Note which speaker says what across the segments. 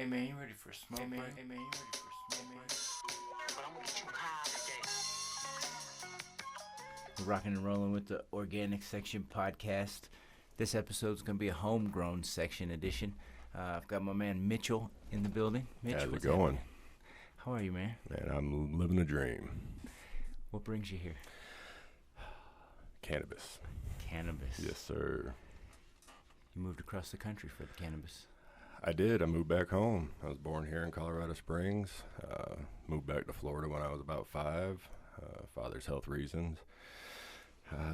Speaker 1: Hey man, you ready for a smoke break? Hey man, you ready for a smoke break?
Speaker 2: But I'm gonna get you high today.
Speaker 1: We're rocking and rolling with the Organic Section podcast. This episode's going to be a homegrown section edition. I've got my man Mitchell in the building. Mitch,
Speaker 3: How's it
Speaker 1: what's
Speaker 3: going?
Speaker 1: happening? How are you, man?
Speaker 3: Man, I'm living a dream.
Speaker 1: What brings you here?
Speaker 3: Cannabis.
Speaker 1: Cannabis.
Speaker 3: Yes, sir.
Speaker 1: You moved across the country for the cannabis.
Speaker 3: I did. I moved back home. I was born here in Colorado Springs. Moved back to Florida when I was about 5. Father's health reasons.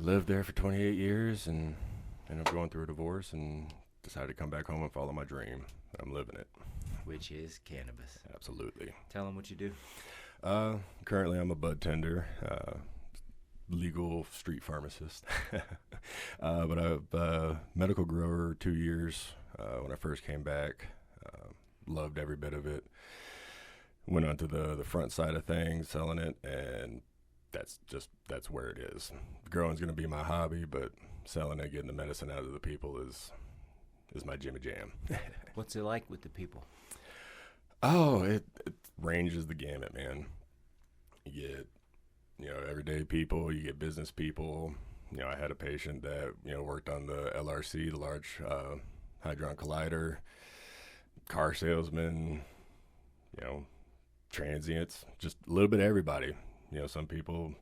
Speaker 3: Lived there for 28 years and ended up going through a divorce and decided to come back home and follow my dream. I'm living it.
Speaker 1: Which is cannabis.
Speaker 3: Absolutely.
Speaker 1: Tell them what you do.
Speaker 3: Currently, I'm a bud tender, legal street pharmacist. But I've medical grower 2 years when I first came back. Loved every bit of it. Went onto the front side of things, selling it, and that's where it is. Growing's going to be my hobby, but selling it, getting the medicine out of the people is my jimmy jam.
Speaker 1: What's it like with the people?
Speaker 3: Oh, it ranges the gamut, man. You get, everyday people, you get business people. I had a patient that, worked on the LRC, the Large Hadron Collider, car salesman, transients, just a little bit of everybody. Some people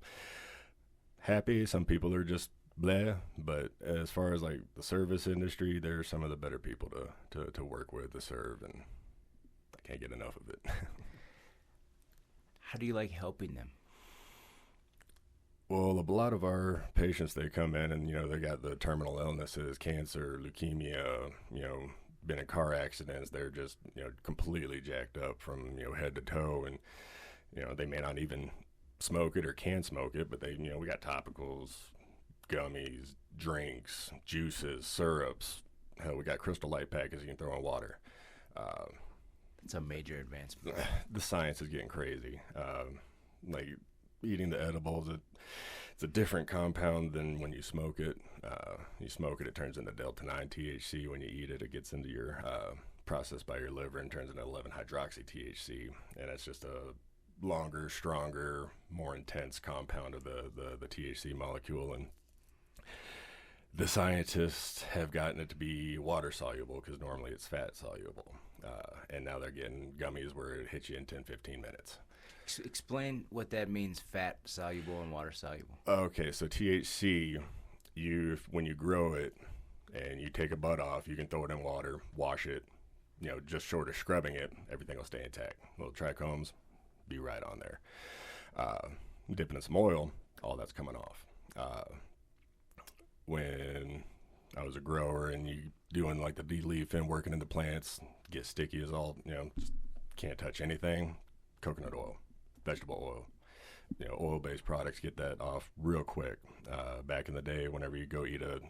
Speaker 3: happy, some people are just blah, but as far as like the service industry, they're some of the better people to work with, to serve, and I can't get enough of it.
Speaker 1: How do you like helping them?
Speaker 3: Well, a lot of our patients, they come in and, they got the terminal illnesses, cancer, leukemia, been in car accidents. They're just, completely jacked up from, head to toe, and, they may not even smoke it or can smoke it, but they, we got topicals, gummies, drinks, juices, syrups. Hell, we got Crystal Light packets you can throw in water.
Speaker 1: It's a major advancement.
Speaker 3: The science is getting crazy. Like eating the edibles, it's a different compound than when you smoke it. You smoke it, it turns into Delta-9 THC. When you eat it, it gets into your processed by your liver and turns into 11-hydroxy THC, and it's just a longer, stronger, more intense compound of the THC molecule. And the scientists have gotten it to be water soluble because normally it's fat soluble. And now they're getting gummies where it hits you in 10-15 minutes.
Speaker 1: Explain what that means, fat soluble and water soluble.
Speaker 3: Okay, so THC, when you grow it and you take a bud off, you can throw it in water, wash it, just short of scrubbing it, everything will stay intact. Little trichomes, be right on there. Dipping in some oil, all that's coming off. When I was a grower and you doing like the de-leafing, working in the plants, get sticky as all, just can't touch anything. Coconut oil, vegetable oil, oil-based products, get that off real quick. Back in the day, whenever you go eat a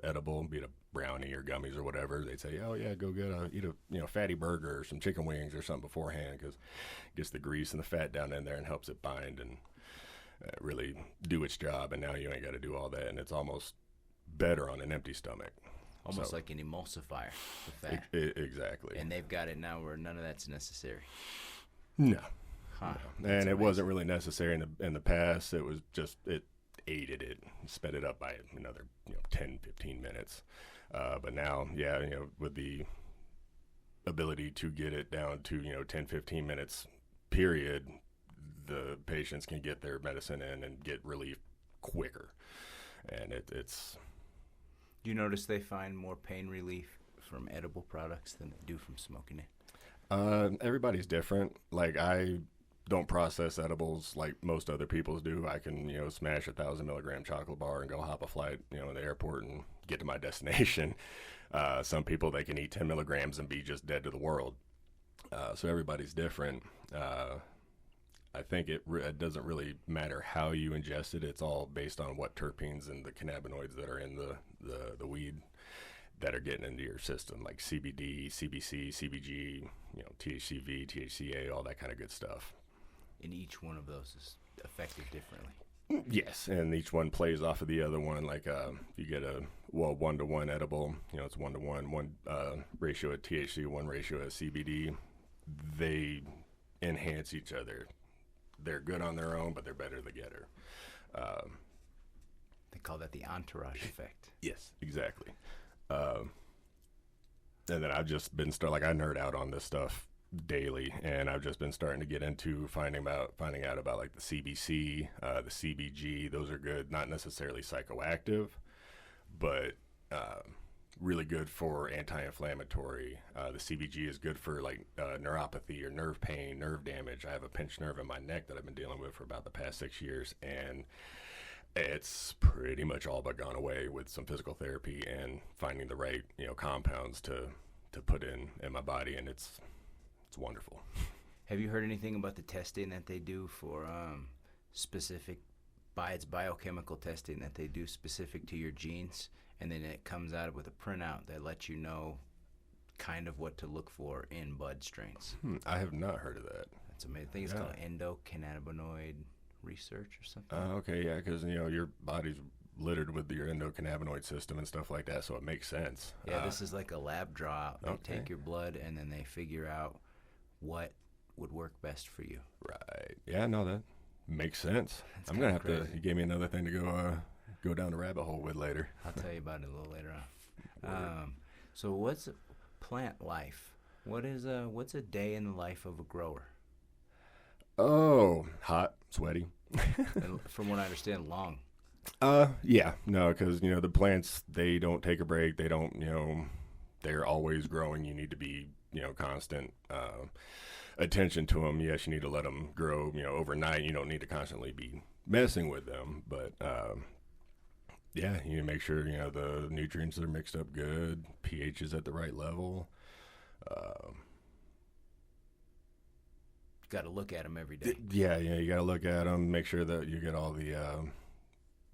Speaker 3: edible, be it a brownie or gummies or whatever, they'd say, oh yeah, go eat a fatty burger or some chicken wings or something beforehand, because it gets the grease and the fat down in there and helps it bind and really do its job. And now you ain't got to do all that, and it's almost better on an empty stomach.
Speaker 1: Almost like an emulsifier for fat.
Speaker 3: Exactly.
Speaker 1: And they've got it now where none of that's necessary.
Speaker 3: No.
Speaker 1: Huh.
Speaker 3: No. And it wasn't really necessary in the past. It was just, it aided it, sped it up by another 10-15 minutes. But now, with the ability to get it down to 10-15 minutes period, the patients can get their medicine in and get relief quicker. And it's...
Speaker 1: Do you notice they find more pain relief from edible products than they do from smoking it?
Speaker 3: Everybody's different. Like, I don't process edibles like most other people do. I can, smash 1,000-milligram chocolate bar and go hop a flight, in the airport and get to my destination. Some people, they can eat 10 milligrams and be just dead to the world. So everybody's different. I think it doesn't really matter how you ingest it. It's all based on what terpenes and the cannabinoids that are in the weed that are getting into your system, like CBD, CBC, CBG, THCV, THCA, all that kind of good stuff.
Speaker 1: And each one of those is affected differently.
Speaker 3: Yes, and each one plays off of the other one. Like you get a 1-to-1 edible, it's 1-to-1, one ratio of THC, one ratio of CBD. they enhance each other. They're good on their own, but they're better together.
Speaker 1: They call that the entourage effect.
Speaker 3: Yes, exactly. And then I've just been I nerd out on this stuff daily, and I've just been starting to get into finding out about like the CBC, the CBG. Those are good, not necessarily psychoactive, but really good for anti-inflammatory. The CBG is good for like neuropathy or nerve pain, nerve damage. I have a pinched nerve in my neck that I've been dealing with for about the past 6 years, and it's pretty much all but gone away with some physical therapy and finding the right, compounds to put in my body, and it's wonderful.
Speaker 1: Have you heard anything about the testing that they do for specific, it's biochemical testing that they do specific to your genes, and then it comes out with a printout that lets you know kind of what to look for in bud strains?
Speaker 3: I have not heard of that.
Speaker 1: That's amazing. I think it's called endocannabinoid research or something.
Speaker 3: Okay, yeah, because your body's littered with your endocannabinoid system and stuff like that, so it makes sense.
Speaker 1: Yeah, this is like a lab draw. They take your blood and then they figure out what would work best for you.
Speaker 3: Right. Yeah, no, that makes sense. I'm gonna have to. You gave me another thing to go down the rabbit hole with later.
Speaker 1: I'll tell you about it a little later on. So what's plant life? What's a day in the life of a grower?
Speaker 3: Oh, hot, sweaty.
Speaker 1: And from what I understand, long.
Speaker 3: Yeah, no, because the plants, they don't take a break. They don't, they're always growing. You need to be, constant attention to them. Yes, you need to let them grow, overnight. You don't need to constantly be messing with them, but yeah, you need to make sure the nutrients are mixed up good, pH is at the right level.
Speaker 1: Got to look at them every day.
Speaker 3: Yeah, you got to look at them, make sure that you get all the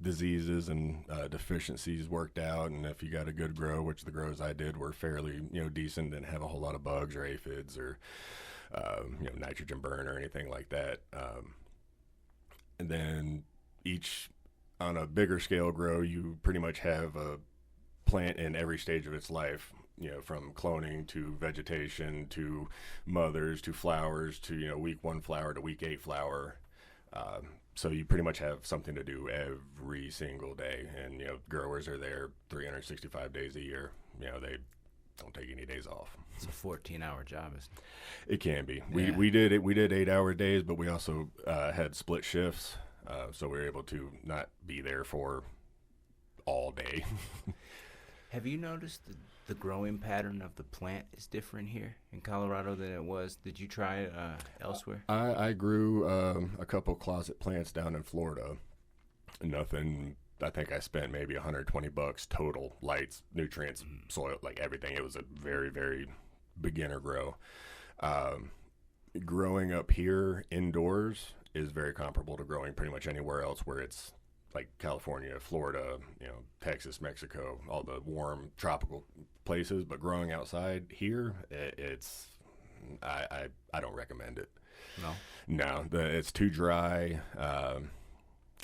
Speaker 3: diseases and deficiencies worked out, and if you got a good grow, which the grows I did were fairly decent, didn't have a whole lot of bugs or aphids or nitrogen burn or anything like that. And then on a bigger scale grow, you pretty much have a plant in every stage of its life. From cloning to vegetation to mothers to flowers to, week 1 flower to week 8 flower. So you pretty much have something to do every single day. And, growers are there 365 days a year. They don't take any days off.
Speaker 1: It's a 14-hour job, isn't it?
Speaker 3: It can be.
Speaker 1: Yeah.
Speaker 3: We did 8-hour days, but we also had split shifts. So we were able to not be there for all day.
Speaker 1: Have you noticed the growing pattern of the plant is different here in Colorado than it was? Did you try it elsewhere?
Speaker 3: I grew a couple closet plants down in Florida. Nothing. I think I spent maybe $120 total, lights, nutrients, soil, like everything. It was a very, very beginner grow. Growing up here indoors is very comparable to growing pretty much anywhere else where it's like California, Florida, Texas, Mexico, all the warm tropical places. But growing outside here, I don't recommend it. No, it's too dry.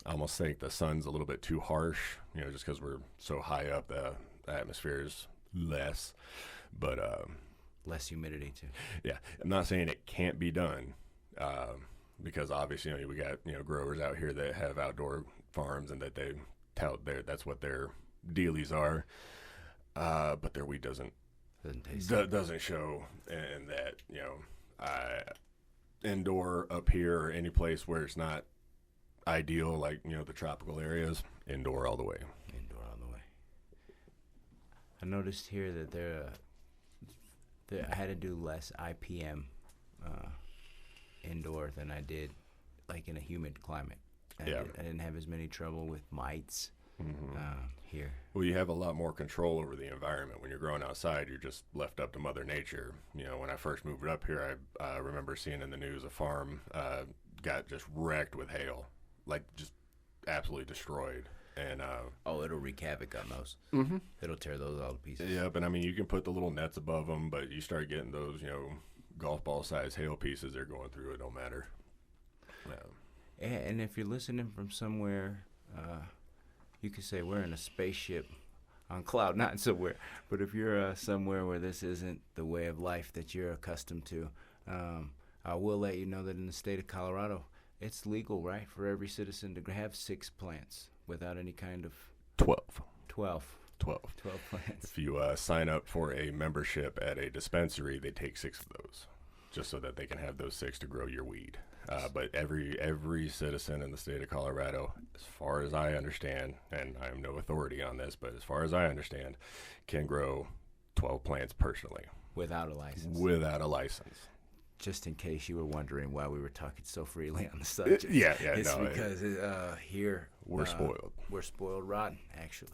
Speaker 3: I almost think the sun's a little bit too harsh, just because we're so high up, the atmosphere is less. But
Speaker 1: less humidity too.
Speaker 3: Yeah, I'm not saying it can't be done, because obviously we got growers out here that have outdoor farms and that they tout that's what their dealies are, but their wheat doesn't show, and that indoor up here or any place where it's not ideal, like the tropical areas, indoor all the way.
Speaker 1: I noticed here that I had to do less IPM indoor than I did like in a humid climate. I didn't have as many trouble with mites here.
Speaker 3: Well, you have a lot more control over the environment. When you're growing outside, you're just left up to Mother Nature. When I first moved up here, I remember seeing in the news a farm got just wrecked with hail, like just absolutely destroyed. And
Speaker 1: it'll wreak havoc on those. It'll tear those all to pieces.
Speaker 3: Yeah, but I mean, you can put the little nets above them, but you start getting those, golf ball size hail pieces they're going through, it don't matter.
Speaker 1: And if you're listening from somewhere, you could say we're in a spaceship on cloud nine somewhere. But if you're somewhere where this isn't the way of life that you're accustomed to, I will let you know that in the state of Colorado, it's legal, right, for every citizen to have 6 plants without any kind of
Speaker 3: 12.
Speaker 1: 12 plants.
Speaker 3: If you sign up for a membership at a dispensary, they take 6 of those, just so that they can have those 6 to grow your weed. But every citizen in the state of Colorado, as far as I understand, and I am no authority on this, but as far as I understand, can grow 12 plants personally.
Speaker 1: Without a license.
Speaker 3: Without a license.
Speaker 1: Just in case you were wondering why we were talking so freely on the subject. It's because here
Speaker 3: we're spoiled.
Speaker 1: We're spoiled rotten, actually.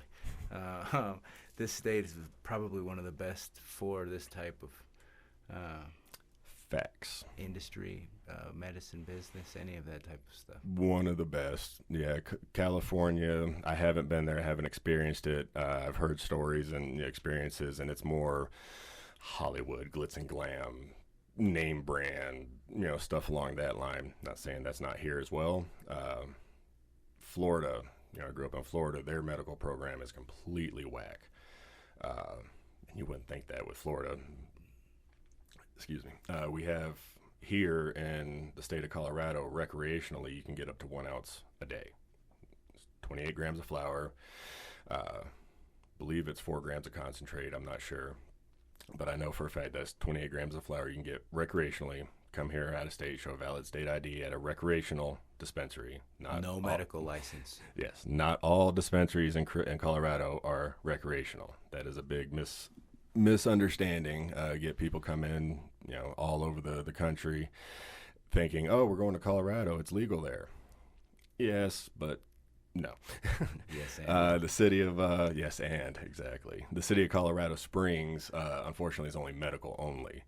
Speaker 1: This state is probably one of the best for this type of
Speaker 3: facts.
Speaker 1: Industry, medicine business, any of that type of stuff.
Speaker 3: One of the best. Yeah, California, I haven't been there, I haven't experienced it. I've heard stories and experiences, and it's more Hollywood, glitz and glam, name brand, stuff along that line. Not saying that's not here as well. Florida, I grew up in Florida. Their medical program is completely whack. And you wouldn't think that with Florida. Excuse me. We have here in the state of Colorado, recreationally, you can get up to 1 ounce a day. It's 28 grams of flour. Believe it's 4 grams of concentrate. I'm not sure. But I know for a fact that's 28 grams of flour you can get recreationally. Come here out of state, show a valid state ID at a recreational dispensary.
Speaker 1: No medical license.
Speaker 3: Yes, not all dispensaries in Colorado are recreational. That is a big misunderstanding. Get people come in, all over the country thinking, oh, we're going to Colorado, it's legal there. Yes, but no.
Speaker 1: Yes, and.
Speaker 3: The city of, yes, and, exactly. The city of Colorado Springs, unfortunately, is only medical only.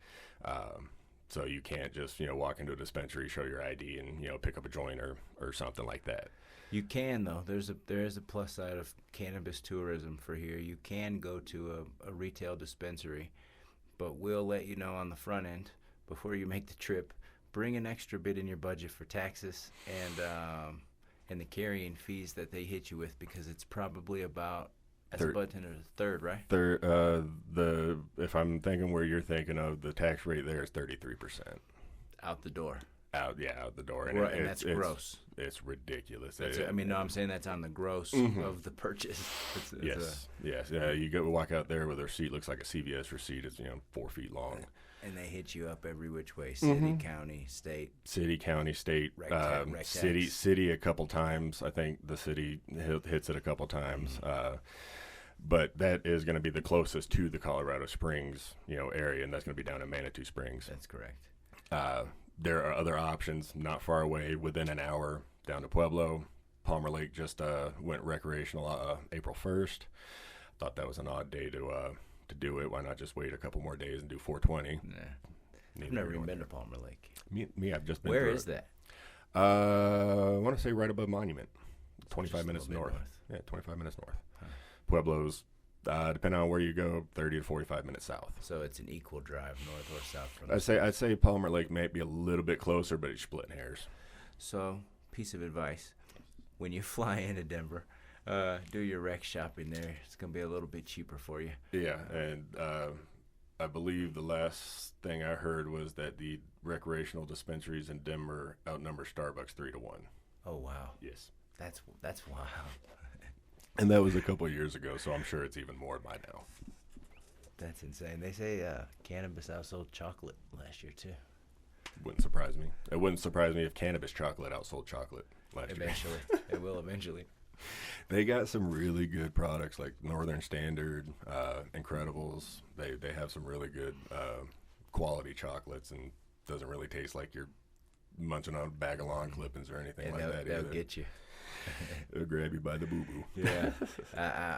Speaker 3: So you can't just, walk into a dispensary, show your ID, and, pick up a joint or something like that.
Speaker 1: You can, though. There is a plus side of cannabis tourism for here. You can go to a retail dispensary, but we'll let you know on the front end, before you make the trip, bring an extra bit in your budget for taxes and the carrying fees that they hit you with, because it's probably about, as a bud tender, third, right?
Speaker 3: If I'm thinking where you're thinking of, the tax rate there is 33%.
Speaker 1: Out the door.
Speaker 3: Out the door.
Speaker 1: And that's gross.
Speaker 3: It's ridiculous.
Speaker 1: I'm saying that's on the gross of the purchase.
Speaker 3: Yes. You walk out there with a receipt, looks like a CVS receipt. It's 4 feet long.
Speaker 1: And they hit you up every which way: city, county, state.
Speaker 3: City, county, state.
Speaker 1: Rec
Speaker 3: city a couple times. I think the city hits it a couple times. But that is going to be the closest to the Colorado Springs, area, and that's going to be down in Manitou Springs.
Speaker 1: That's correct.
Speaker 3: There are other options not far away, within an hour, down to Pueblo. Palmer Lake just went recreational April 1st. Thought that was an odd day to do it. Why not just wait a couple more days and do 420?
Speaker 1: Nah. I've never even been to Palmer Lake.
Speaker 3: Me, I've just been.
Speaker 1: Where is that?
Speaker 3: I want to say right above Monument, 25 minutes north. Yeah, 25 minutes north. Huh. Pueblo's, depending on where you go, 30 to 45 minutes south.
Speaker 1: So it's an equal drive, north or south from.
Speaker 3: I'd say Palmer Lake might be a little bit closer, but it's splitting hairs.
Speaker 1: So, piece of advice: when you fly into Denver, do your rec shopping there. It's gonna be a little bit cheaper for you.
Speaker 3: Yeah, and I believe the last thing I heard was that the recreational dispensaries in Denver outnumber Starbucks 3-1.
Speaker 1: Oh wow!
Speaker 3: Yes,
Speaker 1: that's wild.
Speaker 3: And that was a couple of years ago, so I'm sure it's even more by now.
Speaker 1: That's insane. They say cannabis outsold chocolate last year too.
Speaker 3: Wouldn't surprise me. It wouldn't surprise me if cannabis chocolate outsold chocolate last year.
Speaker 1: Eventually, it will eventually.
Speaker 3: They got some really good products like Northern Standard, Incredibles. They have some really good quality chocolates, and doesn't really taste like you're munching on a bag of lawn clippings or anything like that.
Speaker 1: They'll get you.
Speaker 3: They'll grab you by the boo-boo.
Speaker 1: Yeah.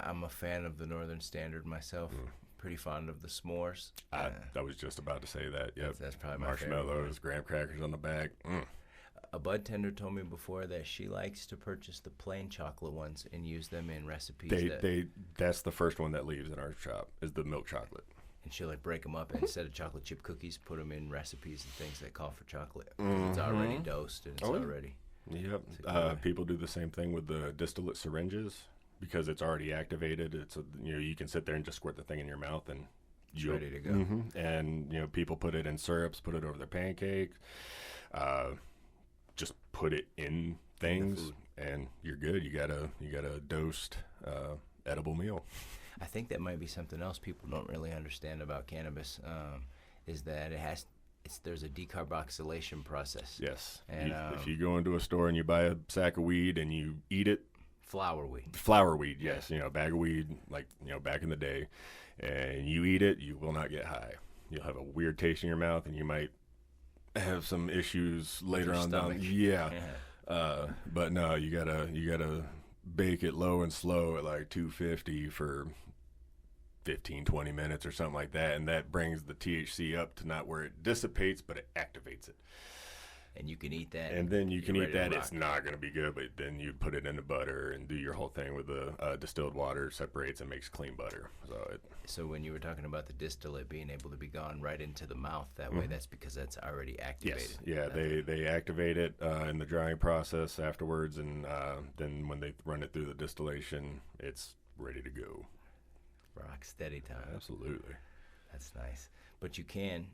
Speaker 1: I'm a fan of the Northern Standard myself. Pretty fond of the s'mores.
Speaker 3: I was just about to say that. Yep.
Speaker 1: That's probably my
Speaker 3: marshmallows, graham crackers on the back.
Speaker 1: A bud tender told me before that she likes to purchase the plain chocolate ones and use them in recipes.
Speaker 3: That's the first one that leaves in our shop is the milk chocolate.
Speaker 1: And she'll break them up, and instead of chocolate chip cookies, put them in recipes and things that call for chocolate. It's already dosed and it's already.
Speaker 3: Yep. People do the same thing with the distillate syringes because it's already activated. You can sit there and just squirt the thing in your mouth and
Speaker 1: It's ready to go.
Speaker 3: And people put it in syrups, put it over their pancakes, just put it in things, and you're good. You got a dosed edible meal.
Speaker 1: I think that might be something else people don't really understand about cannabis, is that there's a decarboxylation process.
Speaker 3: Yes.
Speaker 1: And
Speaker 3: if you go into a store and you buy a sack of weed and you eat it,
Speaker 1: flower weed,
Speaker 3: yes, a bag of weed, like back in the day, and you eat it, you will not get high. You'll have a weird taste in your mouth, and you might have some issues later on down. Yeah. But no, you gotta bake it low and slow at like 250 for 15-20 minutes or something like that, and that brings the THC up to not where it dissipates, but it activates it.
Speaker 1: And you can eat that.
Speaker 3: And then you can eat that. It's not going to be good, but then you put it in the butter and do your whole thing with the distilled water, separates and makes clean butter.
Speaker 1: So when you were talking about the distillate being able to be gone right into the mouth that way, that's because that's already activated.
Speaker 3: Yes. Yeah, they activate it in the drying process afterwards, and then when they run it through the distillation, it's ready to go.
Speaker 1: Rock steady time.
Speaker 3: Absolutely.
Speaker 1: That's nice. But you can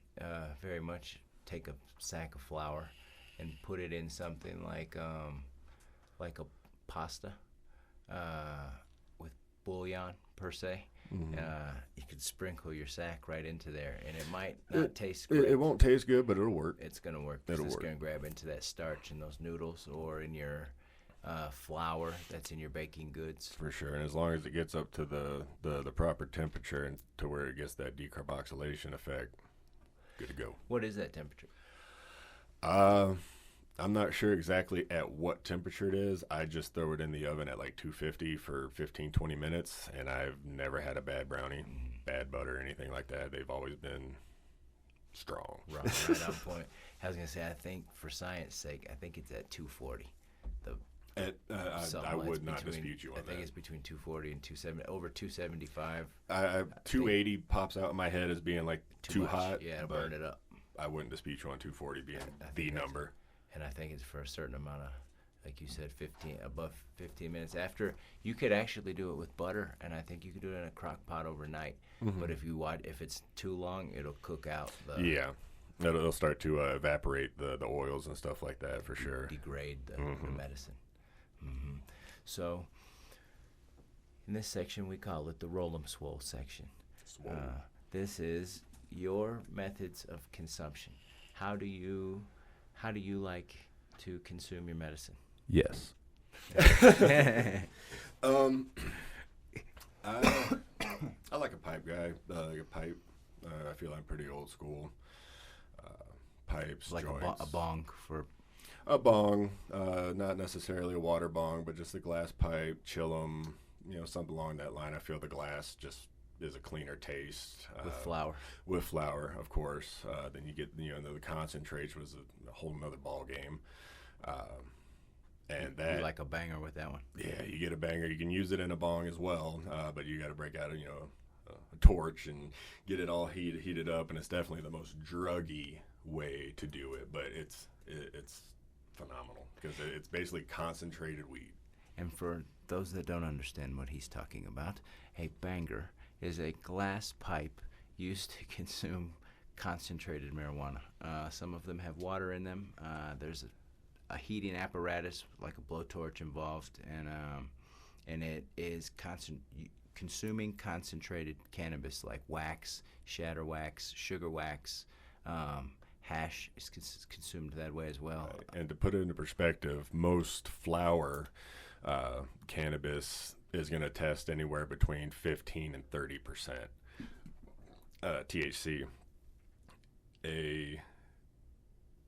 Speaker 1: very much take a sack of flour and put it in something like a pasta with bouillon per se. You could sprinkle your sack right into there, and it might not taste great.
Speaker 3: It won't taste good, but it'll work.
Speaker 1: It's going to work. It's going to grab into that starch in those noodles or in your flour that's in your baking goods.
Speaker 3: For sure, and as long as it gets up to the proper temperature and to where it gets that decarboxylation effect, good to go.
Speaker 1: What is that temperature?
Speaker 3: I'm not sure exactly at what temperature it is. I just throw it in the oven at like 250 for 15-20 minutes, and I've never had a bad brownie, bad butter, anything like that. They've always been strong.
Speaker 1: Right on point. I was going to say, I think for science sake, I think it's at 240.
Speaker 3: I would not dispute you on that.
Speaker 1: I think it's between 240 and 270, over 275.
Speaker 3: 280 pops out in my head as being like too hot.
Speaker 1: Yeah, it'll burn it up.
Speaker 3: I wouldn't dispute you on 240 being the number.
Speaker 1: And I think it's for a certain amount of, like you said, above 15 minutes. After, you could actually do it with butter, and I think you could do it in a crock pot overnight. But if it's too long, it'll cook out.
Speaker 3: It'll start to evaporate the oils and stuff like that, for sure.
Speaker 1: Degrade the medicine. So, in this section, we call it the Roll 'em Swole section. This is your methods of consumption. How do you like to consume your medicine?
Speaker 3: Yes. I like a pipe guy. Like a pipe. I feel I'm pretty old school. Pipes,
Speaker 1: like
Speaker 3: joints.
Speaker 1: a bong for.
Speaker 3: A bong, not necessarily a water bong, but just a glass pipe, chill 'em, something along that line. I feel the glass just is a cleaner taste.
Speaker 1: With flour.
Speaker 3: With flour, of course. Then you get, the concentrates was a whole nother ball game. And that.
Speaker 1: You like a banger with that one.
Speaker 3: Yeah, you get a banger. You can use it in a bong as well, but you got to break out a torch and get it all heated up, and it's definitely the most druggy way to do it, but it's phenomenal because it's basically concentrated weed.
Speaker 1: And for those that don't understand what he's talking about, a banger is a glass pipe used to consume concentrated marijuana. Some of them have water in them. There's a heating apparatus like a blowtorch involved, and it is consuming concentrated cannabis like wax, shatter wax, sugar wax. Hash is consumed that way as well.
Speaker 3: Right. And to put it into perspective, most flower cannabis is going to test anywhere between 15 and 30% THC. A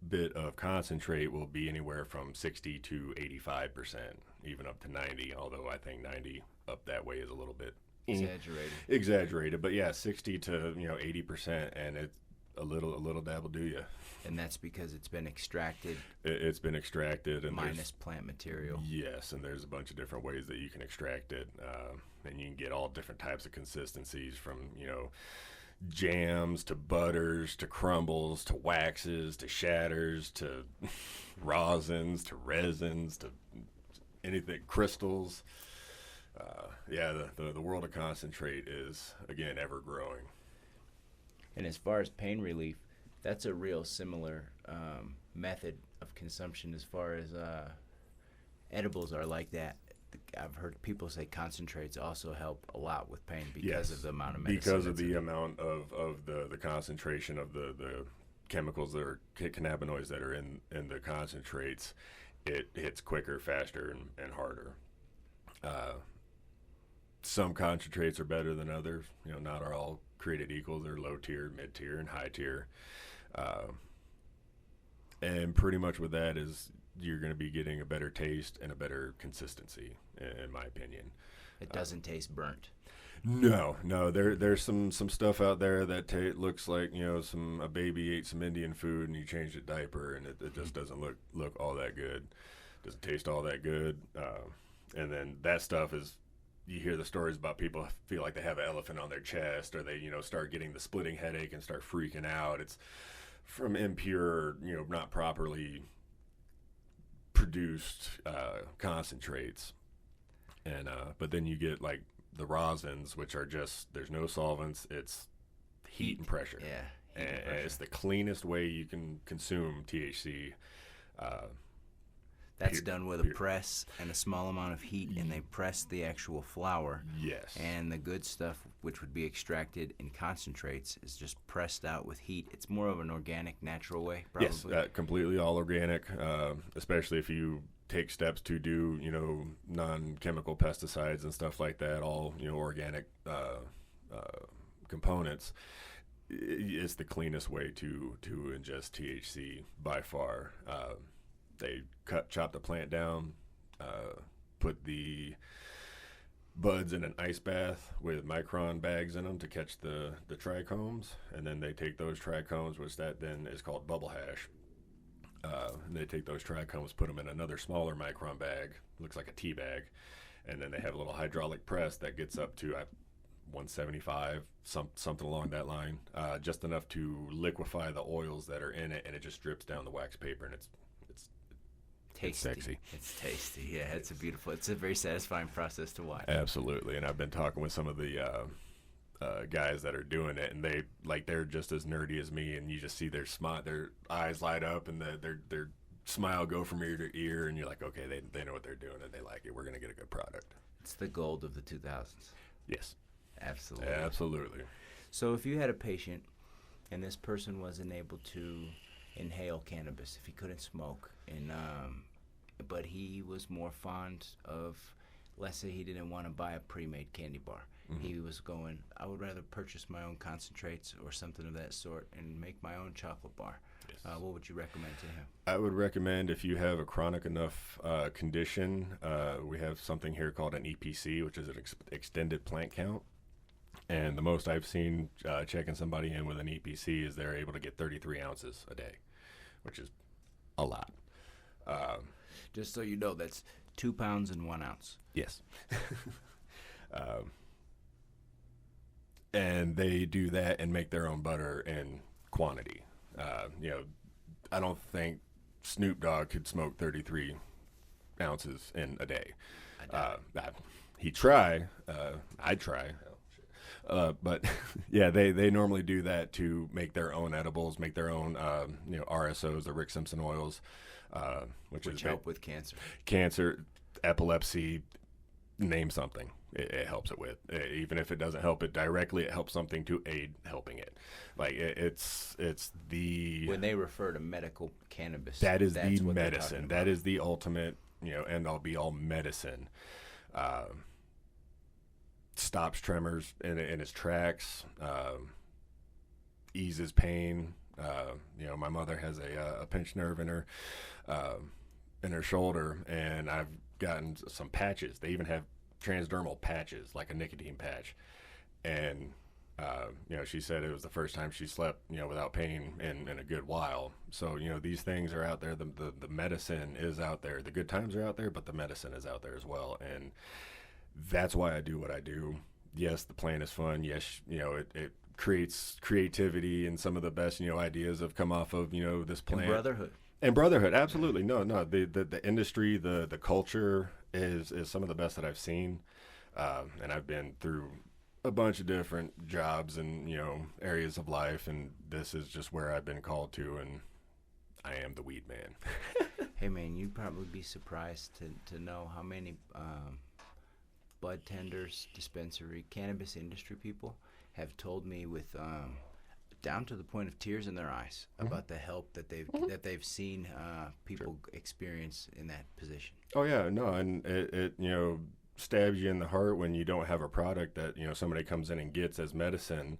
Speaker 3: bit of concentrate will be anywhere from 60 to 85%, even up to 90, although I think 90 up that way is a little bit exaggerated. But yeah, 60 to 80%, and it's a little dab will do you.
Speaker 1: And that's because it's been extracted.
Speaker 3: It's been extracted, and
Speaker 1: minus plant material.
Speaker 3: Yes, and there's a bunch of different ways that you can extract it, and you can get all different types of consistencies from jams to butters to crumbles to waxes to shatters to rosins to resins to anything, crystals. The world of concentrate is again ever growing.
Speaker 1: And as far as pain relief, that's a real similar method of consumption as far as edibles are like that. I've heard people say concentrates also help a lot with pain because of the amount of medicine.
Speaker 3: Because of the amount of the concentration of the chemicals that are cannabinoids that are in the concentrates, it hits quicker, faster, and harder. Some concentrates are better than others. Not all created equal. They're low tier, mid tier, and high tier. And pretty much with that is you're going to be getting a better taste and a better consistency, in my opinion.
Speaker 1: It doesn't taste burnt.
Speaker 3: No. There's some stuff out there that looks like a baby ate some Indian food and you changed a diaper, and it just doesn't look all that good. Doesn't taste all that good. And then that stuff is, you hear the stories about people feel like they have an elephant on their chest, or they start getting the splitting headache and start freaking out. It's from impure, not properly produced concentrates. And but then you get like the rosins, which are just, there's no solvents, it's heat and pressure.
Speaker 1: Yeah.
Speaker 3: And it's the cleanest way you can consume THC.
Speaker 1: That's done with a press and a small amount of heat, and they press the actual flower.
Speaker 3: Yes.
Speaker 1: And the good stuff, which would be extracted in concentrates, is just pressed out with heat. It's more of an organic, natural way, probably.
Speaker 3: Yes, completely all organic, especially if you take steps to do, non-chemical pesticides and stuff like that, all, organic components. It's the cleanest way to ingest THC by far. They chop the plant down, put the buds in an ice bath with micron bags in them to catch the trichomes, and then they take those trichomes, which that then is called bubble hash. And they take those trichomes, put them in another smaller micron bag, looks like a tea bag, and then they have a little hydraulic press that gets up to 175, something along that line, just enough to liquefy the oils that are in it, and it just drips down the wax paper, and it's
Speaker 1: tasty.
Speaker 3: It's sexy.
Speaker 1: It's tasty. Yeah, it's a very satisfying process to watch.
Speaker 3: Absolutely. And I've been talking with some of the guys that are doing it, and they're just as nerdy as me, and you just see their eyes light up, and their smile go from ear to ear, and you're like, okay, they know what they're doing, and they like it. We're going to get a good product.
Speaker 1: It's the gold of the 2000s.
Speaker 3: Yes.
Speaker 1: Absolutely. So if you had a patient and this person wasn't able to inhale cannabis, if he couldn't smoke, and but he was more fond of, let's say he didn't want to buy a pre-made candy bar. Mm-hmm. He was going, I would rather purchase my own concentrates or something of that sort and make my own chocolate bar. Yes. What would you recommend to him?
Speaker 3: I would recommend, if you have a chronic enough condition, we have something here called an EPC, which is an extended plant count. And the most I've seen checking somebody in with an EPC is they're able to get 33 ounces a day, which is a lot.
Speaker 1: Just so you know, that's 2 pounds and 1 ounce.
Speaker 3: Yes. And they do that and make their own butter in quantity. I don't think Snoop Dogg could smoke 33 ounces in a day. He'd try. I'd try. But yeah, they normally do that to make their own edibles, make their own RSOs, the Rick Simpson oils, which
Speaker 1: help with cancer,
Speaker 3: epilepsy, name something. It helps it with. Even if it doesn't help it directly, it helps something to aid helping it. Like it's the,
Speaker 1: when they refer to medical cannabis,
Speaker 3: that is the medicine. That is the ultimate, end all be all medicine. Stops tremors in its tracks, eases pain. My mother has a pinched nerve in her shoulder, and I've gotten some patches. They even have transdermal patches, like a nicotine patch. And she said it was the first time she slept, without pain in a good while. So, these things are out there. The medicine is out there. The good times are out there, but the medicine is out there as well. And that's why I do what I do. Yes, the plant is fun. Yes, it creates creativity, and some of the best, ideas have come off of, this plant. And brotherhood, absolutely. No, the industry, the culture is some of the best that I've seen. And I've been through a bunch of different jobs and, areas of life, and this is just where I've been called to, and I am the weed man.
Speaker 1: Hey, man, you'd probably be surprised to know how many bud tenders, dispensary, cannabis industry people have told me with down to the point of tears in their eyes about the help that they've seen people experience in that position.
Speaker 3: Oh yeah, no, and it stabs you in the heart when you don't have a product that somebody comes in and gets as medicine,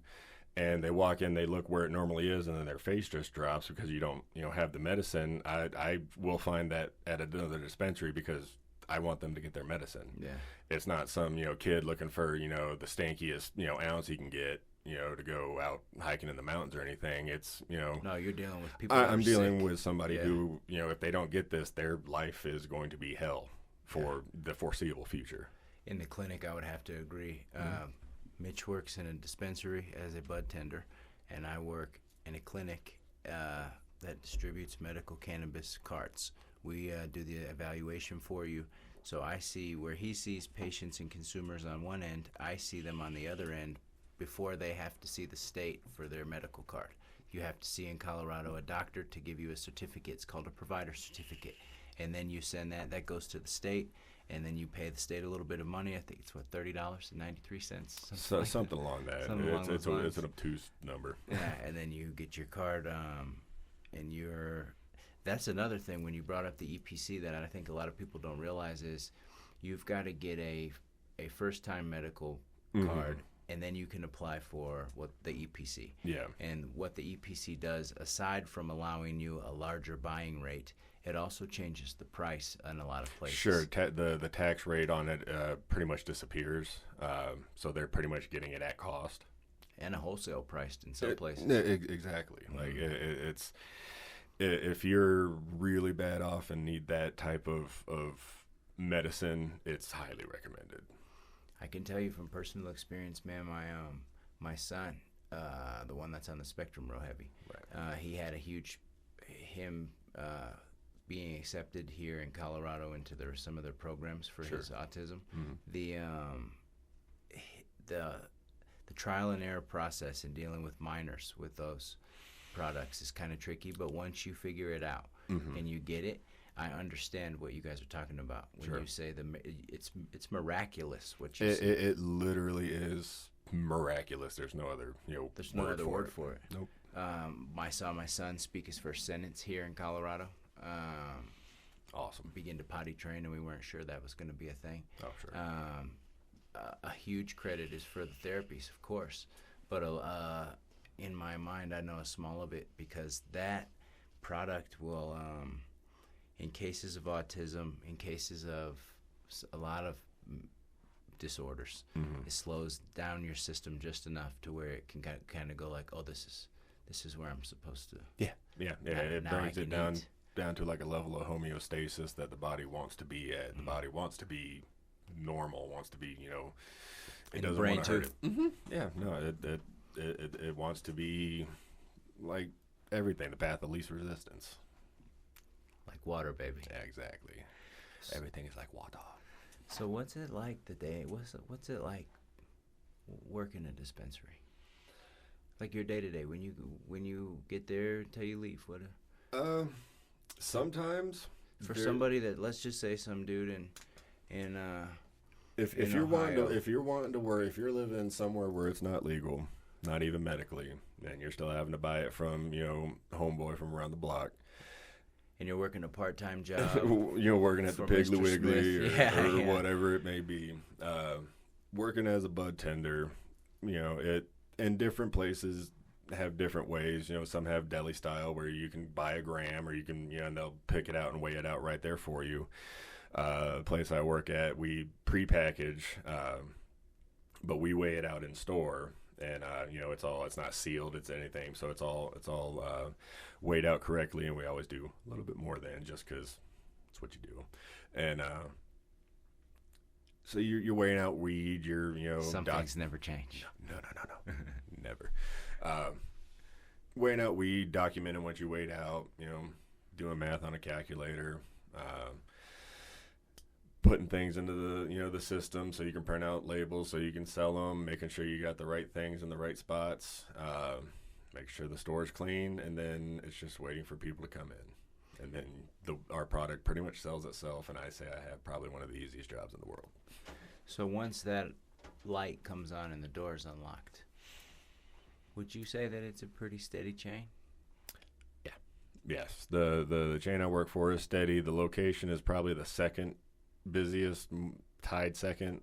Speaker 3: and they walk in, they look where it normally is, and then their face just drops because you don't have the medicine. I will find that at another dispensary because I want them to get their medicine.
Speaker 1: Yeah, it's
Speaker 3: not some kid looking for the stankiest ounce he can get to go out hiking in the mountains or anything. It's
Speaker 1: no, you're dealing with people.
Speaker 3: I'm dealing with somebody who if they don't get this, their life is going to be hell for the foreseeable future.
Speaker 1: In the clinic, I would have to agree. Mitch works in a dispensary as a bud tender, and I work in a clinic that distributes medical cannabis carts. We do the evaluation for you. So I see where he sees patients and consumers on one end, I see them on the other end before they have to see the state for their medical card. You have to see in Colorado a doctor to give you a certificate. It's called a provider certificate. And then you send that goes to the state, and then you pay the state a little bit of money. I think it's $30.93.
Speaker 3: Something along that. It's an obtuse number.
Speaker 1: Yeah, and then you get your card, and that's another thing when you brought up the EPC that I think a lot of people don't realize is you've got to get a first-time medical card, and then you can apply for what the EPC.
Speaker 3: Yeah.
Speaker 1: And what the EPC does, aside from allowing you a larger buying rate, it also changes the price in a lot of places.
Speaker 3: Sure, the tax rate on it pretty much disappears, so they're pretty much getting it at cost.
Speaker 1: And a wholesale priced in some places.
Speaker 3: Exactly. Like it's if you're really bad off and need that type of medicine, it's highly recommended.
Speaker 1: I can tell you from personal experience, man. My son, the one that's on the spectrum real heavy,
Speaker 3: right.
Speaker 1: He had being accepted here in Colorado into some of their programs for his autism. The trial and error process in dealing with minors with those products is kind of tricky, but once you figure it out and you get it, I understand what you guys are talking about when you say it's miraculous. What you say.
Speaker 3: It literally is miraculous. There's no other
Speaker 1: there's no other word for it.
Speaker 3: Nope.
Speaker 1: I saw my son speak his first sentence here in Colorado.
Speaker 3: Awesome.
Speaker 1: Begin to potty train, and we weren't sure that was going to be a thing.
Speaker 3: Oh, sure.
Speaker 1: A huge credit is for the therapies, of course, but in my mind, I know a small of it because that product will, in cases of autism, in cases of a lot of disorders, it slows down your system just enough to where it can kind of go like, oh, this is where I'm supposed to.
Speaker 3: Yeah. It brings it down to like a level of homeostasis that the body wants to be at. The body wants to be normal, wants to be, it doesn't want to hurt it. Yeah, no, it wants to be like everything, the path of least resistance.
Speaker 1: Like water, baby.
Speaker 3: Yeah, exactly. Everything is like water.
Speaker 1: So what's it like today? What's it like working a dispensary? Like your day to day when you get there till you leave.
Speaker 3: Sometimes
Speaker 1: for somebody that, let's just say some dude in
Speaker 3: if you're wanting to work, if you're living somewhere where it's not legal, not even medically, and you're still having to buy it from homeboy from around the block,
Speaker 1: and you're working a part-time job,
Speaker 3: working at the Piggly Wiggly or
Speaker 1: yeah.
Speaker 3: whatever it may be, working as a bud tender, it in different places have different ways. Some have deli style where you can buy a gram, or you can, and they'll pick it out and weigh it out right there for you. The place I work at, we pre-package, but we weigh it out in store, and it's not sealed, it's anything, so it's all weighed out correctly, and we always do a little bit more than just because it's what you do, and so you're weighing out weed,
Speaker 1: some things never change.
Speaker 3: No, never. Weighing out weed, documenting what you weighed out, doing math on a calculator, putting things into the system so you can print out labels so you can sell them, making sure you got the right things in the right spots, make sure the store's clean, and then it's just waiting for people to come in. And then our product pretty much sells itself, and I say I have probably one of the easiest jobs in the world.
Speaker 1: So once that light comes on and the door is unlocked, would you say that it's a pretty steady chain?
Speaker 3: Yeah. Yes. The chain I work for is steady. The location is probably the second busiest, tied second.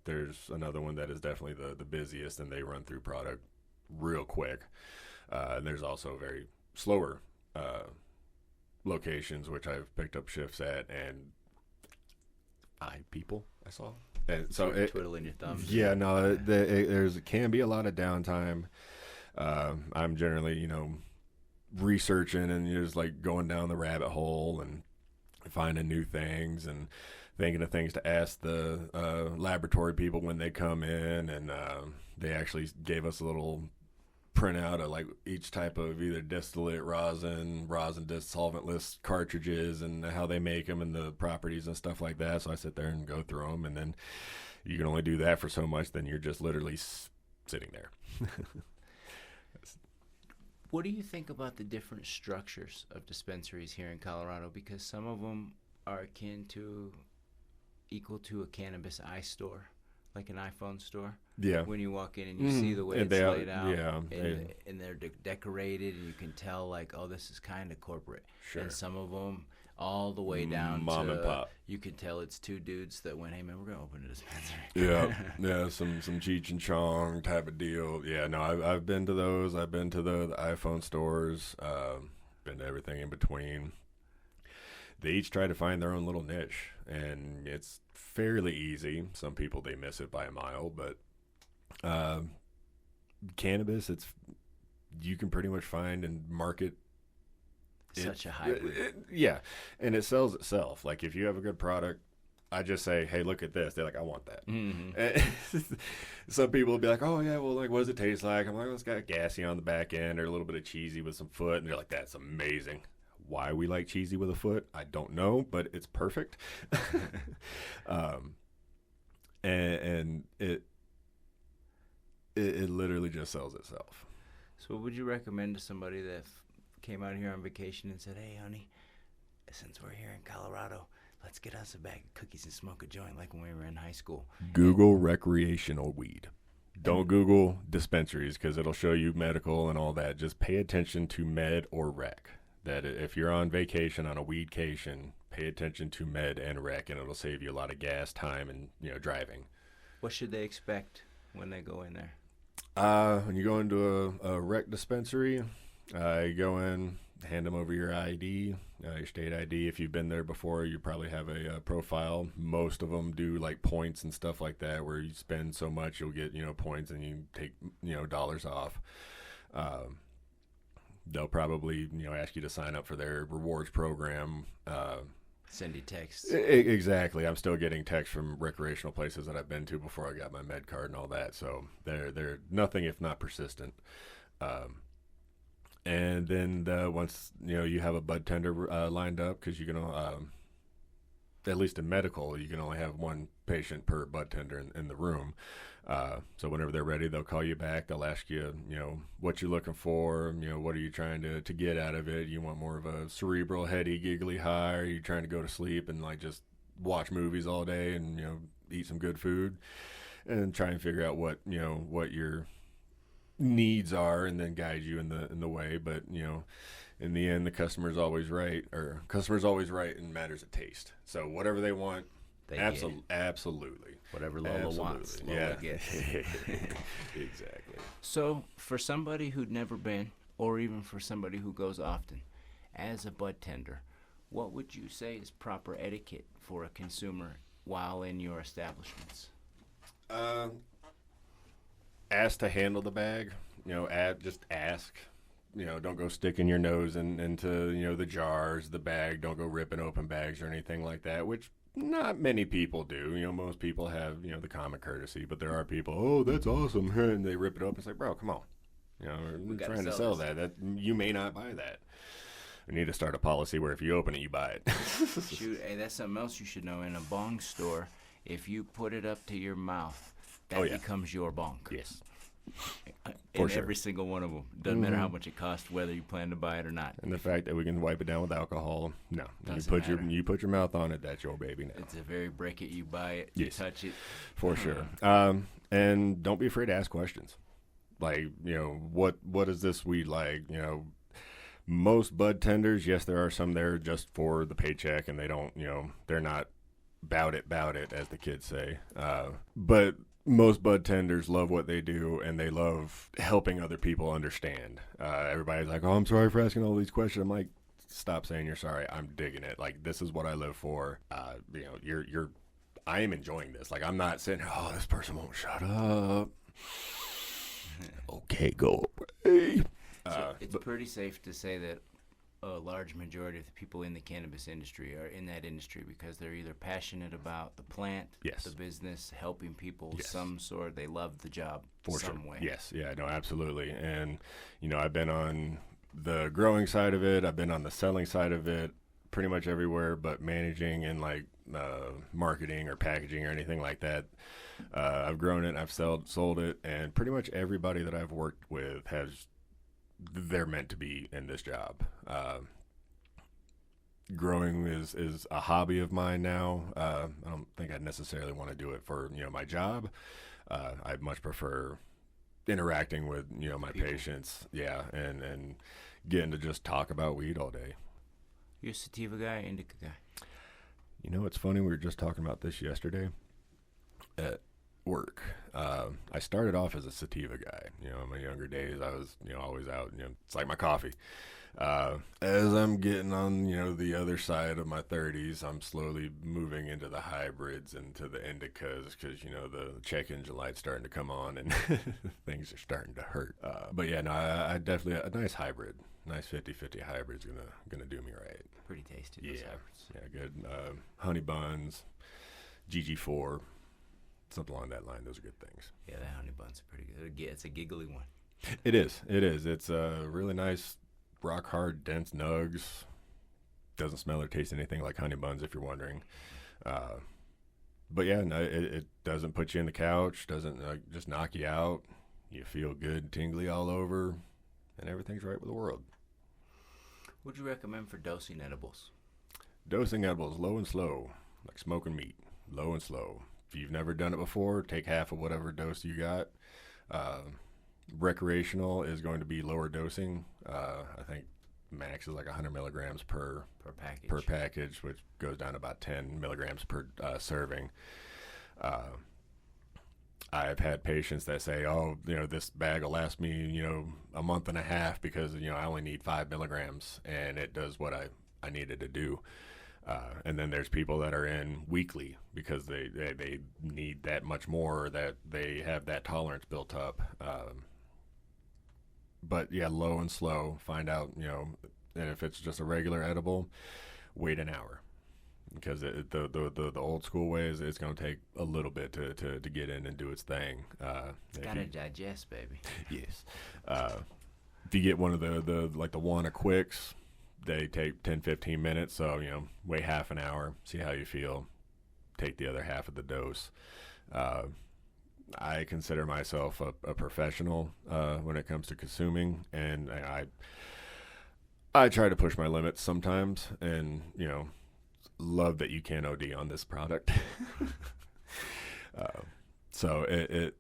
Speaker 3: There's another one that is definitely the busiest, and they run through product real quick. And there's also very slower locations, which I've picked up shifts at, and people I saw. And so
Speaker 1: twiddling your thumbs.
Speaker 3: Yeah, no, there's can be a lot of downtime. I'm generally, researching and just like going down the rabbit hole and finding new things and thinking of things to ask the laboratory people when they come in. And they actually gave us a little printout of like each type of either distillate, rosin solventless cartridges and how they make them and the properties and stuff like that. So I sit there and go through them, and then you can only do that for so much. Then you're just literally sitting there.
Speaker 1: What do you think about the different structures of dispensaries here in Colorado? Because some of them are equal to a cannabis store, like an iPhone store.
Speaker 3: Yeah.
Speaker 1: When you walk in and you see the way it's laid out, and they're decorated, and you can tell like, oh, this is kind of corporate.
Speaker 3: Sure.
Speaker 1: And some of them, all the way down
Speaker 3: mom and pop.
Speaker 1: You can tell it's two dudes that went, hey man, we're gonna open a dispensary.
Speaker 3: Yeah, some Cheech and Chong type of deal. Yeah, no, I've been to those. I've been to the iPhone stores. Been to everything in between. They each try to find their own little niche, and it's fairly easy. Some people, they miss it by a mile, but cannabis, you can pretty much find and market.
Speaker 1: Such a hybrid.
Speaker 3: Yeah, and it sells itself. Like if you have a good product, I just say, hey, look at this. They're like, I want that. Mm-hmm. Some people will be like, oh yeah, well, like, what does it taste like? I'm like, well, it's got gassy on the back end or a little bit of cheesy with some foot, and they're like, that's amazing. Why we like cheesy with a foot, I don't know, but it's perfect. And it literally just sells itself.
Speaker 1: So what would you recommend to somebody that came out here on vacation and said, hey, honey, since we're here in Colorado, let's get us a bag of cookies and smoke a joint like when we were in high school?
Speaker 3: Google recreational weed. Don't Google dispensaries because it'll show you medical and all that. Just pay attention to med or rec. That if you're on vacation, on a weedcation, pay attention to med and rec, and it'll save you a lot of gas, time, and driving.
Speaker 1: What should they expect when they go in there?
Speaker 3: When you go into a rec dispensary, you go in, hand them over your ID, your state ID. If you've been there before, you probably have a profile. Most of them do like points and stuff like that, where you spend so much, you'll get points, and you take dollars off. They'll probably ask you to sign up for their rewards program.
Speaker 1: Send you texts.
Speaker 3: Exactly. I'm still getting texts from recreational places that I've been to before I got my med card and all that. So they're nothing if not persistent. And then once you have a bud tender lined up, because you can at least in medical you can only have one patient per bud tender in the room. So whenever they're ready, they'll call you back. They'll ask you, what you're looking for. What are you trying to get out of it? You want more of a cerebral, heady, giggly high? Or are you trying to go to sleep and like just watch movies all day and eat some good food, and try and figure out what your needs are, and then guide you in the way. But in the end, the customer's always right, in matters of taste. So whatever they want, absolutely.
Speaker 1: Whatever Lola wants, Lola gets.
Speaker 3: Exactly.
Speaker 1: So for somebody who'd never been, or even for somebody who goes often, as a bud tender, what would you say is proper etiquette for a consumer while in your establishments?
Speaker 3: Ask to handle the bag. Just ask. Don't go sticking your nose into the jars, the bag. Don't go ripping open bags or anything like that, which not many people do. Most people have the common courtesy, but there are people, oh, that's awesome, and they rip it open. It's like, bro, come on. We're trying to sell that. You may not buy that. We need to start a policy where if you open it, you buy it.
Speaker 1: Shoot, hey, that's something else you should know. In a bong store, if you put it up to your mouth, that becomes your bong.
Speaker 3: Yes.
Speaker 1: In every single one of them. Doesn't matter how much it costs, whether you plan to buy it or not.
Speaker 3: And the fact that we can wipe it down with alcohol, no. You put your mouth on it, that's your baby now.
Speaker 1: It's a very break it, you buy it, you touch it.
Speaker 3: For sure. And don't be afraid to ask questions. Like, what is this weed like? Most bud tenders, yes, there are some there just for the paycheck, and they don't, they're not bout it, as the kids say. But most bud tenders love what they do, and they love helping other people understand. Everybody's like, oh, I'm sorry for asking all these questions. I'm like, stop saying you're sorry. I'm digging it. Like, this is what I live for. I am enjoying this. Like, I'm not sitting here, oh, this person won't shut up. Okay, go away.
Speaker 1: So it's pretty safe to say that a large majority of the people in the cannabis industry are in that industry because they're either passionate about the plant, the business, helping people of some sort. They love the job some way.
Speaker 3: Yes, yeah, no, absolutely. And, I've been on the growing side of it. I've been on the selling side of it pretty much everywhere, but managing and like marketing or packaging or anything like that. I've grown it, I've sold it, and pretty much everybody that I've worked with they're meant to be in this job. Growing is a hobby of mine now. I don't think I necessarily want to do it for, my job. I much prefer interacting with, my patients. Yeah. And getting to just talk about weed all day.
Speaker 1: You're a sativa guy, indica guy?
Speaker 3: It's funny. We were just talking about this yesterday at work. I started off as a sativa guy. In my younger days, I was, always out. It's like my coffee. As I'm getting on, the other side of my 30s, I'm slowly moving into the hybrids and to the indicas because, the check engine light's starting to come on and things are starting to hurt. But yeah, no, I definitely, a nice hybrid, nice 50-50 hybrid's gonna do me right.
Speaker 1: Pretty tasty, those hybrids.
Speaker 3: Yeah, good. Honey buns, GG4. Something along that line. Those are good things.
Speaker 1: Yeah, that honey bun's pretty good. It's a giggly one.
Speaker 3: It is. It's a really nice, rock hard, dense nugs. Doesn't smell or taste anything like honey buns, if you're wondering. But yeah, no, it doesn't put you in the couch. Doesn't just knock you out. You feel good, tingly all over, and everything's right with the world.
Speaker 1: What would you recommend for dosing edibles?
Speaker 3: Dosing edibles, low and slow, like smoking meat. Low and slow. If you've never done it before, take half of whatever dose you got. Recreational is going to be lower dosing. I think max is like 100 milligrams per package, which goes down to about 10 milligrams per serving. I've had patients that say, oh, this bag will last me, a month and a half because, I only need 5 milligrams and it does what I needed to do. And then there's people that are in weekly because they need that much more, that they have that tolerance built up. But yeah, low and slow, find out, and if it's just a regular edible, wait an hour. Because the old school way is it's going to take a little bit to get in and do its thing.
Speaker 1: It's got to digest, baby.
Speaker 3: Yes. If you get one of the Wana Quicks, they take 10-15 minutes, so wait half an hour, see how you feel, take the other half of the dose. I consider myself a professional when it comes to consuming, and I try to push my limits sometimes, and love that you can OD on this product. So it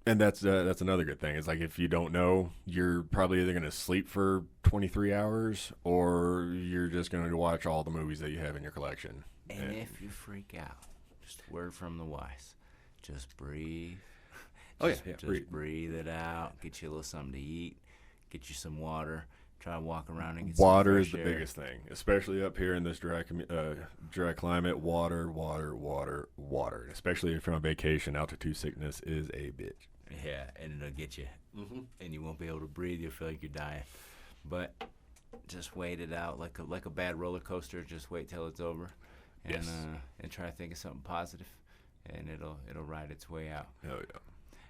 Speaker 3: and that's another good thing. It's like if you don't know, you're probably either going to sleep for 23 hours or you're just going to watch all the movies that you have in your collection.
Speaker 1: And if you freak out, just a word from the wise, just breathe. Just breathe it out. Get you a little something to eat. Get you some water. Try to walk around and get
Speaker 3: water
Speaker 1: some
Speaker 3: is the biggest thing, especially up here in this dry climate. Water. Especially if you're on vacation, altitude sickness is a bitch.
Speaker 1: Yeah, and it'll get you, and you won't be able to breathe. You'll feel like you're dying. But just wait it out like a bad roller coaster. Just wait till it's over, and try to think of something positive, and it'll ride its way out.
Speaker 3: Hell yeah.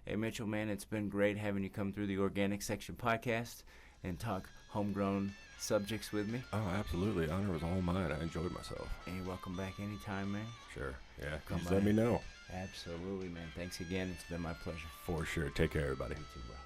Speaker 1: Hey Mitchell, man, it's been great having you come through the Organic Section podcast and talk homegrown subjects with me.
Speaker 3: Oh, absolutely. Honor was all mine. I enjoyed myself.
Speaker 1: And you're welcome back anytime, man.
Speaker 3: Sure. Yeah.
Speaker 1: Come
Speaker 3: Just
Speaker 1: by.
Speaker 3: let me know.
Speaker 1: Absolutely, man. Thanks again. It's been my pleasure.
Speaker 3: For sure. Take care, everybody.
Speaker 1: You too, bro.